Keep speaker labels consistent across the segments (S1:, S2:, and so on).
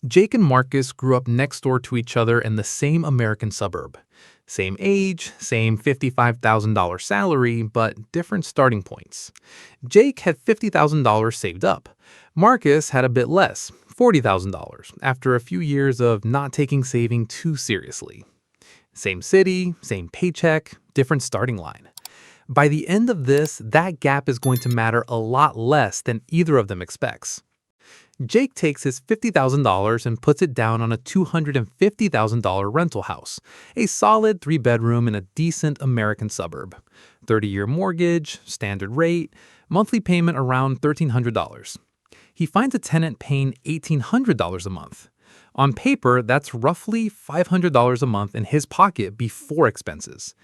S1: Jake and Marcus grew up next door to each other in the same American suburb. Same age, same $55,000 salary, but different starting points. Jake had $50,000 saved up. Marcus had a bit less, $40,000, after a few years of not taking saving too seriously. Same city, same paycheck, different starting line. By the end of this, that gap is going to matter a lot less than either of them expects. Jake takes his $50,000 and puts it down on a $250,000 rental house, a solid 3-bedroom in a decent American suburb. 30-year mortgage, standard rate, monthly payment around $1,300. He finds a tenant paying $1,800 a month. On paper, that's roughly $500 a month in his pocket before expenses.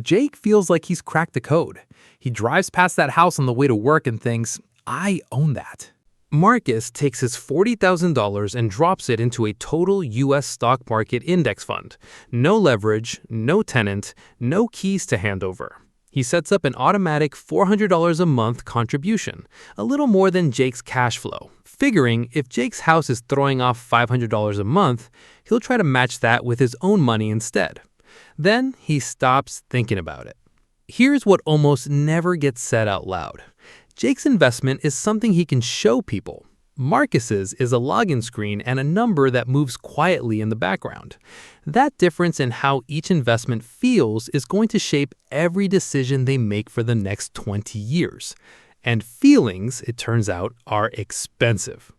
S1: Jake feels like he's cracked the code. He drives past that house on the way to work and thinks, I own that. Marcus takes his $40,000 and drops it into a total U.S. stock market index fund. No leverage, no tenant, no keys to hand over. He sets up an automatic $400 a month contribution, a little more than Jake's cash flow, figuring if Jake's house is throwing off $500 a month, he'll try to match that with his own money instead. Then he stops thinking about it. Here's what almost never gets said out loud. Jake's investment is something he can show people. Marcus's is a login screen and a number that moves quietly in the background. That difference in how each investment feels is going to shape every decision they make for the next 20 years. And feelings, it turns out, are expensive.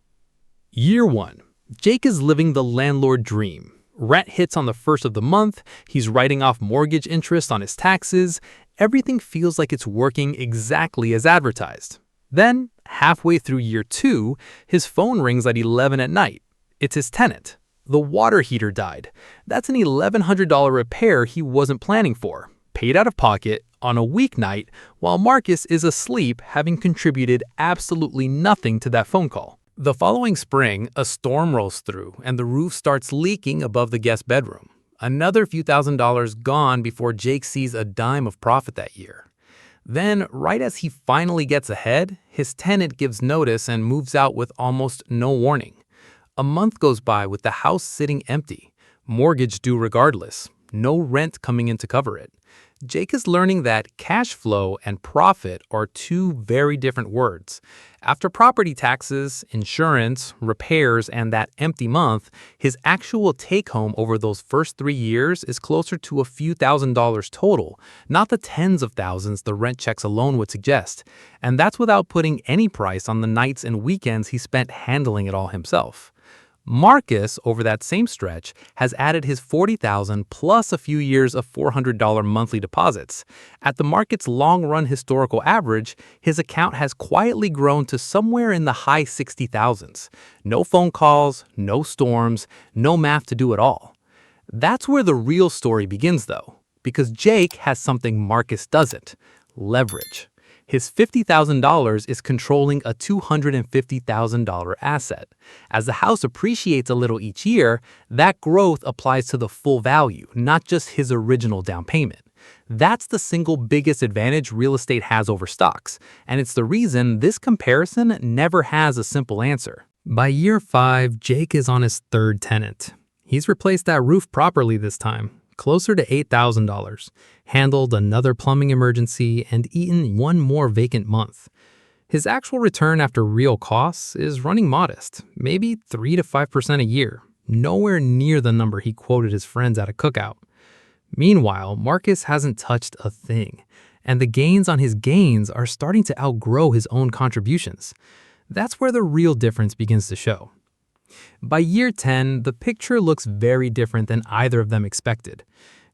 S1: Year 1. Jake is living the landlord dream. Rent hits on the first of the month, he's writing off mortgage interest on his taxes. Everything feels like it's working exactly as advertised. Then, halfway through year 2, his phone rings at 11 at night. It's his tenant. The water heater died. That's an $1,100 repair he wasn't planning for, paid out of pocket on a weeknight while Marcus is asleep, having contributed absolutely nothing to that phone call. The following spring, a storm rolls through and the roof starts leaking above the guest bedroom. Another few $1,000s gone before Jake sees a dime of profit that year. Then, right as he finally gets ahead, his tenant gives notice and moves out with almost no warning. A month goes by with the house sitting empty, mortgage due regardless, no rent coming in to cover it. Jake is learning that cash flow and profit are two very different words. After property taxes, insurance, repairs, and that empty month, his actual take-home over those first 3 years is closer to a few $1,000s total, not the tens of thousands the rent checks alone would suggest. And that's without putting any price on the nights and weekends he spent handling it all himself. Marcus, over that same stretch, has added his $40,000 plus a few years of $400 monthly deposits. At the market's long-run historical average, his account has quietly grown to somewhere in the high 60,000s. No phone calls, no storms, no math to do it all. That's where the real story begins, though, because Jake has something Marcus doesn't: leverage. His $50,000 is controlling a $250,000 asset. As the house appreciates a little each year, that growth applies to the full value, not just his original down payment. That's the single biggest advantage real estate has over stocks, and it's the reason this comparison never has a simple answer. By year 5, Jake is on his 3rd tenant. He's replaced that roof properly this time, closer to $8,000, handled another plumbing emergency, and eaten one more vacant month. His actual return after real costs is running modest, maybe 3 to 5% a year, nowhere near the number he quoted his friends at a cookout. Meanwhile, Marcus hasn't touched a thing, and the gains on his gains are starting to outgrow his own contributions. That's where the real difference begins to show. By year 10, the picture looks very different than either of them expected.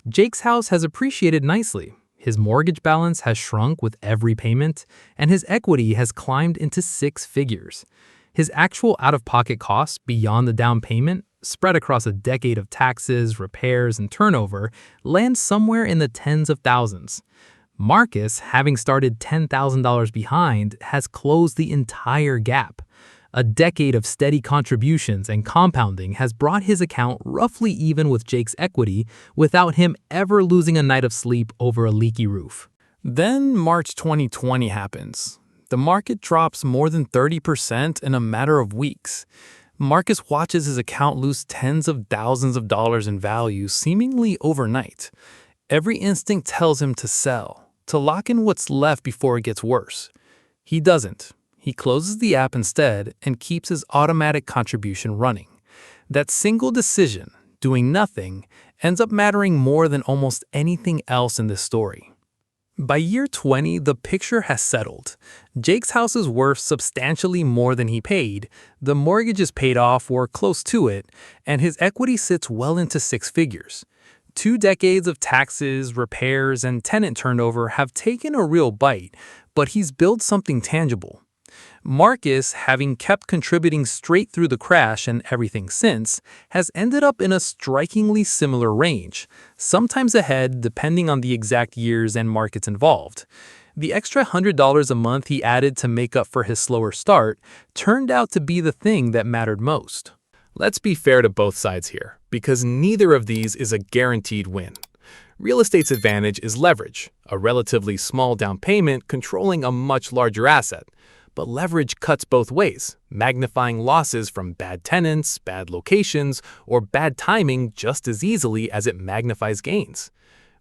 S1: Jake's house has appreciated nicely. His mortgage balance has shrunk with every payment, and his equity has climbed into 6 figures. His actual out-of-pocket costs beyond the down payment, spread across a decade of taxes, repairs, and turnover, land somewhere in the tens of thousands. Marcus, having started $10,000 behind, has closed the entire gap. A decade of steady contributions and compounding has brought his account roughly even with Jake's equity without him ever losing a night of sleep over a leaky roof. Then March 2020 happens. The market drops more than 30% in a matter of weeks.
S2: Marcus watches his account lose tens of thousands of dollars in value seemingly overnight. Every instinct tells him to sell, to lock in what's left before it gets worse. He doesn't. He closes the app instead and keeps his automatic contribution running. That single decision, doing nothing, ends up mattering more than almost anything else in this story. By year 20, the picture has settled. Jake's house is worth substantially more than he paid, the mortgage is paid off or close to it, and his equity sits well into six figures. 2 decades of taxes, repairs, and tenant turnover have taken a real bite, but he's built something tangible. Marcus, having kept contributing straight through the crash and everything since, has ended up in a strikingly similar range, sometimes ahead depending on the exact years and markets involved. The extra $100 a month he added to make up for his slower start turned out to be the thing that mattered most.
S1: Let's be fair to both sides here, because neither of these is a guaranteed win. Real estate's advantage is leverage, a relatively small down payment controlling a much larger asset. But leverage cuts both ways, magnifying losses from bad tenants, bad locations, or bad timing just as easily as it magnifies gains.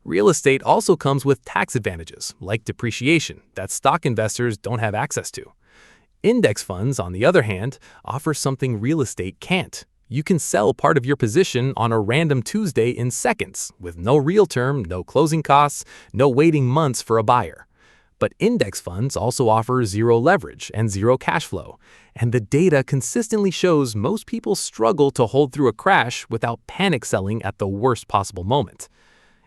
S1: Real estate also comes with tax advantages, like depreciation, that stock investors don't have access to. Index funds, on the other hand, offer something real estate can't. You can sell part of your position on a random Tuesday in seconds, with no real term, no closing costs, no waiting months for a buyer. But index funds also offer zero leverage and zero cash flow, and the data consistently shows most people struggle to hold through a crash without panic selling at the worst possible moment.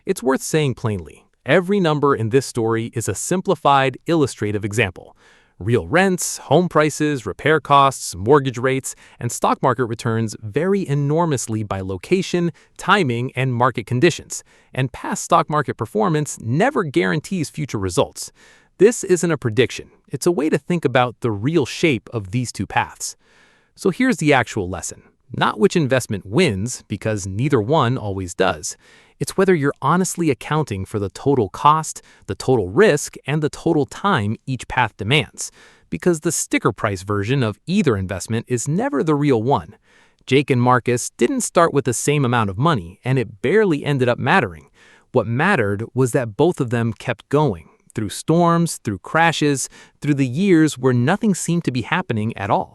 S1: It's worth saying plainly, every number in this story is a simplified, illustrative example. Real rents, home prices, repair costs, mortgage rates, and stock market returns vary enormously by location, timing, and market conditions, and past stock market performance never guarantees future results. This isn't a prediction, it's a way to think about the real shape of these two paths. So here's the actual lesson. Not which investment wins, because neither one always does. It's whether you're honestly accounting for the total cost, the total risk, and the total time each path demands. Because the sticker price version of either investment is never the real one. Jake and Marcus didn't start with the same amount of money, and it barely ended up mattering. What mattered was that both of them kept going. Through storms, through crashes, through the years where nothing seemed to be happening at all.